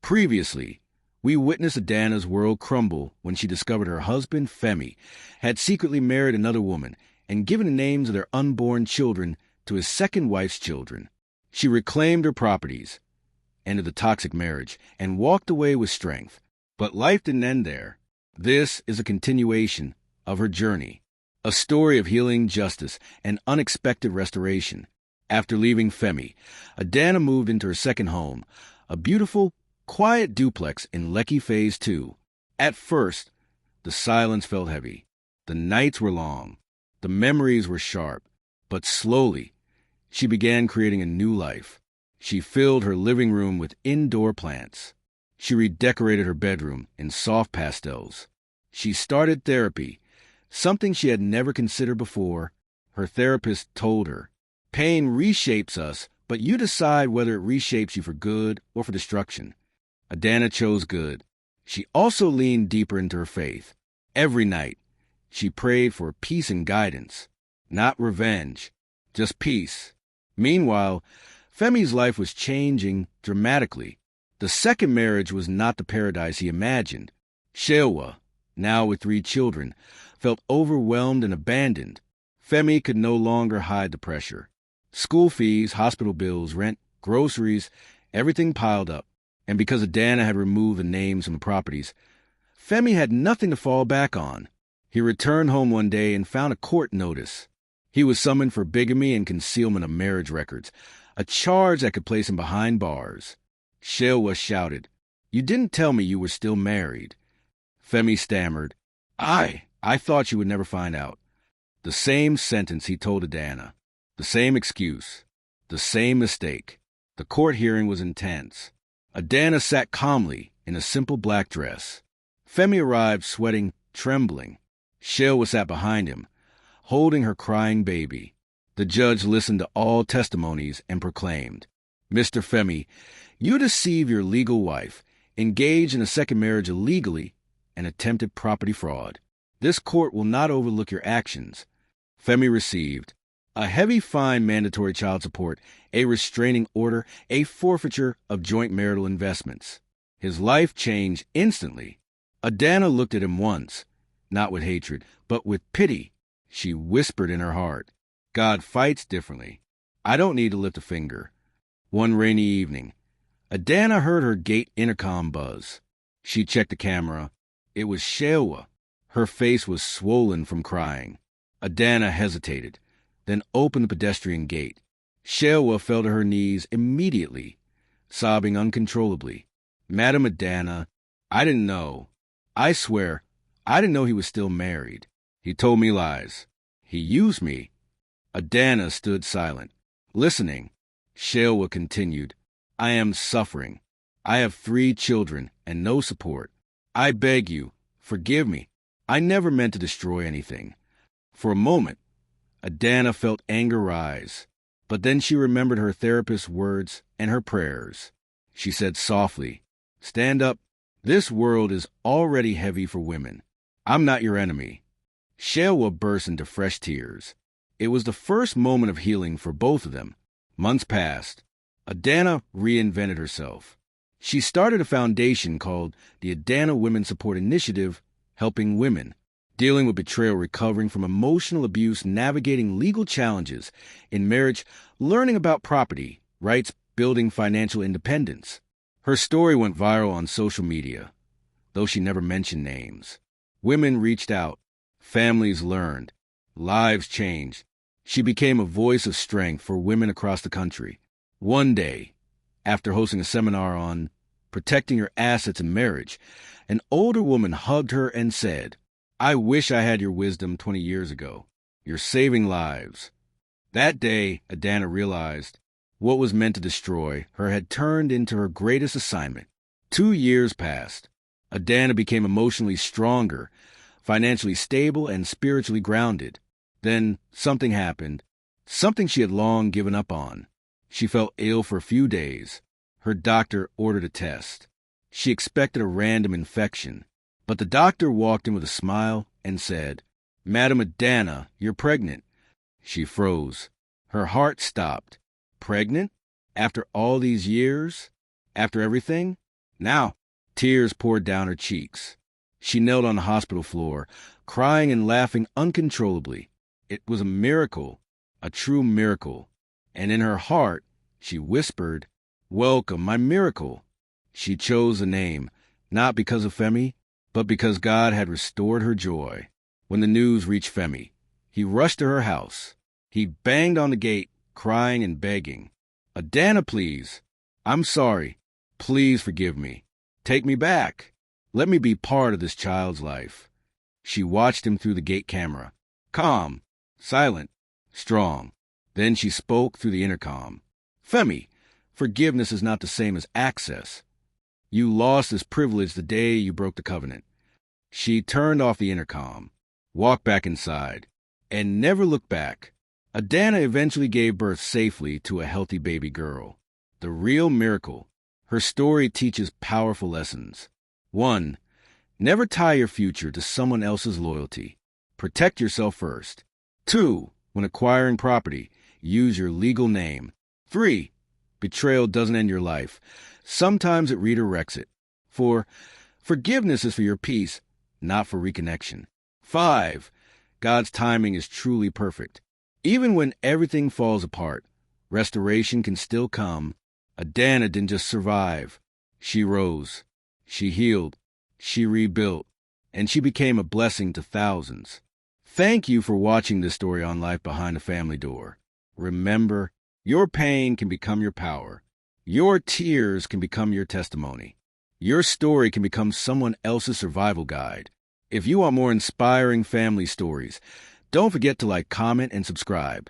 Previously, we witnessed Adanna's world crumble when she discovered her husband, Femi, had secretly married another woman and given the names of their unborn children to his second wife's children. She reclaimed her properties, ended the toxic marriage, and walked away with strength. But life didn't end there. This is a continuation of her journey, a story of healing, justice, and unexpected restoration. After leaving Femi, Adanna moved into her second home, a beautiful, quiet duplex in Lekki Phase 2. At first, the silence felt heavy. The nights were long. The memories were sharp. But slowly, she began creating a new life. She filled her living room with indoor plants. She redecorated her bedroom in soft pastels. She started therapy, something she had never considered before. Her therapist told her, "Pain reshapes us, but you decide whether it reshapes you for good or for destruction." Adanna chose good. She also leaned deeper into her faith. Every night, she prayed for peace and guidance. Not revenge, just peace. Meanwhile, Femi's life was changing dramatically. The second marriage was not the paradise he imagined. Shewa, now with 3 children, felt overwhelmed and abandoned. Femi could no longer hide the pressure. School fees, hospital bills, rent, groceries, everything piled up. And because Adanna had removed the names from the properties, Femi had nothing to fall back on. He returned home one day and found a court notice. He was summoned for bigamy and concealment of marriage records, a charge that could place him behind bars. Shewa shouted, "You didn't tell me you were still married." Femi stammered, I thought you would never find out." The same sentence he told Adanna. The same excuse. The same mistake. The court hearing was intense. Adanna sat calmly in a simple black dress. Femi arrived sweating, trembling. Shewa sat behind him, holding her crying baby. The judge listened to all testimonies and proclaimed, "Mr. Femi, you deceived your legal wife, engaged in a second marriage illegally, and attempted property fraud. This court will not overlook your actions." Femi received a heavy fine, mandatory child support, a restraining order, a forfeiture of joint marital investments. His life changed instantly. Adanna looked at him once, not with hatred, but with pity. She whispered in her heart, "God fights differently. I don't need to lift a finger." One rainy evening, Adanna heard her gate intercom buzz. She checked the camera. It was Shewa. Her face was swollen from crying. Adanna hesitated, then opened the pedestrian gate. Shewa fell to her knees immediately, sobbing uncontrollably. "Madam Adanna, I didn't know. I swear, I didn't know he was still married. He told me lies. He used me." Adanna stood silent, listening. Shewa continued, "I am suffering. I have 3 children and no support. I beg you, forgive me. I never meant to destroy anything." For a moment, Adanna felt anger rise, but then she remembered her therapist's words and her prayers. She said softly, "Stand up. This world is already heavy for women. I'm not your enemy." Shewa burst into fresh tears. It was the first moment of healing for both of them. Months passed. Adanna reinvented herself. She started a foundation called the Adanna Women Support Initiative, helping women, dealing with betrayal, recovering from emotional abuse, navigating legal challenges in marriage, learning about property rights, building financial independence. Her story went viral on social media, though she never mentioned names. Women reached out. Families learned. Lives changed. She became a voice of strength for women across the country. One day, after hosting a seminar on protecting your assets in marriage, an older woman hugged her and said, "I wish I had your wisdom 20 years ago. You're saving lives." That day, Adanna realized what was meant to destroy her had turned into her greatest assignment. 2 years passed. Adanna became emotionally stronger, financially stable, and spiritually grounded. Then something happened, something she had long given up on. She felt ill for a few days. Her doctor ordered a test. She expected a random infection, but the doctor walked in with a smile and said, "Madam Adanna, you're pregnant." She froze. Her heart stopped. Pregnant? After all these years? After everything? Now, tears poured down her cheeks. She knelt on the hospital floor, crying and laughing uncontrollably. It was a miracle, a true miracle. And in her heart, she whispered, "Welcome, my miracle." She chose a name, not because of Femi, but because God had restored her joy. When the news reached Femi, he rushed to her house. He banged on the gate, crying and begging, "Adanna, please. I'm sorry. Please forgive me. Take me back. Let me be part of this child's life." She watched him through the gate camera, calm, silent, strong. Then she spoke through the intercom. "Femi, forgiveness is not the same as access. You lost this privilege the day you broke the covenant." She turned off the intercom, walked back inside, and never looked back. Adanna eventually gave birth safely to a healthy baby girl. The real miracle. Her story teaches powerful lessons. 1. Never tie your future to someone else's loyalty. Protect yourself first. 2. When acquiring property, use your legal name. 3. Betrayal doesn't end your life. Sometimes it redirects it. 4. Forgiveness is for your peace, not for reconnection. 5. God's timing is truly perfect. Even when everything falls apart, restoration can still come. Adanna didn't just survive. She rose. She healed. She rebuilt. And she became a blessing to thousands. Thank you for watching this story on Life Behind the Family Door. Remember, your pain can become your power. Your tears can become your testimony. Your story can become someone else's survival guide. If you want more inspiring family stories, don't forget to like, comment, and subscribe.